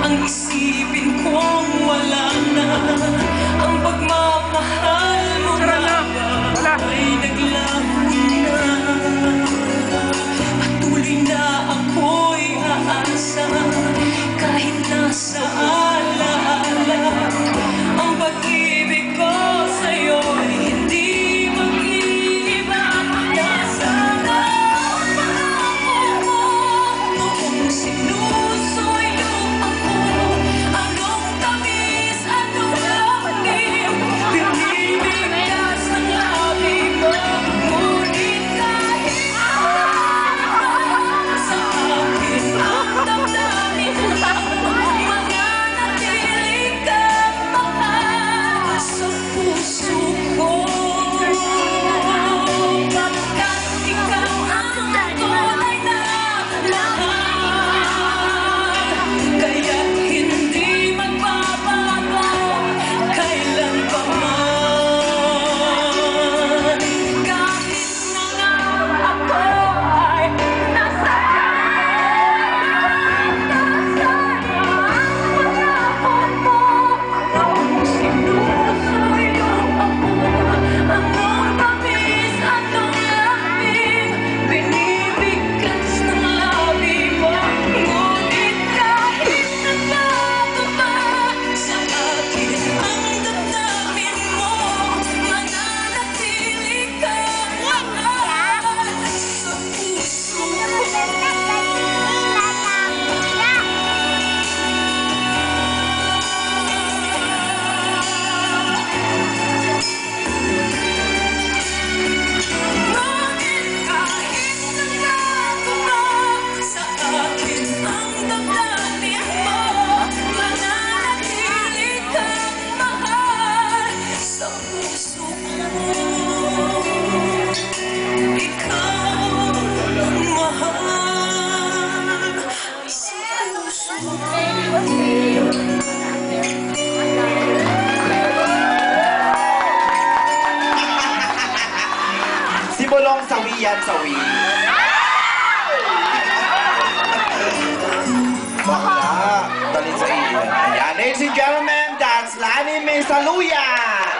Ang isipin kong wala na ang pagmamahal mo na ba ay naglaho na. Patuloy na ako'y aasa kahit nasa alaala. Ang pag-ibig ko sa'yo'y hindi mag-iiba. Nasa pangako mo noong sinusuyo ako. Anong tamis, anong lamig, binibigkas ng labi mo. Ngunit kahit sa akin ang damdamin lang, mananatili kang mahal sa puso ko. Pagkat ikaw ang tunay na mahal, kaya't hindi magbabago kailan pa man. Kahit na nga ako ay nasa pangakon mo noong sinusuyo ako. Anong tamis, anong lamig, binibigkas ng labi mo. Ngunit kahit nagbago pa sa akin ang damdamin mo, mananatili kang mahal sa puso ko. Ngunit kahit nagbago pa sa akin ang damdamin mo, mananatili kang mahal sa puso ko. Ikaw ang mahal sa puso ko. Si Bolong sawi yan, sawi. Bakla. Dalit sa iyo. Ayan, ladies and gentlemen, that's Lani May Saluyan.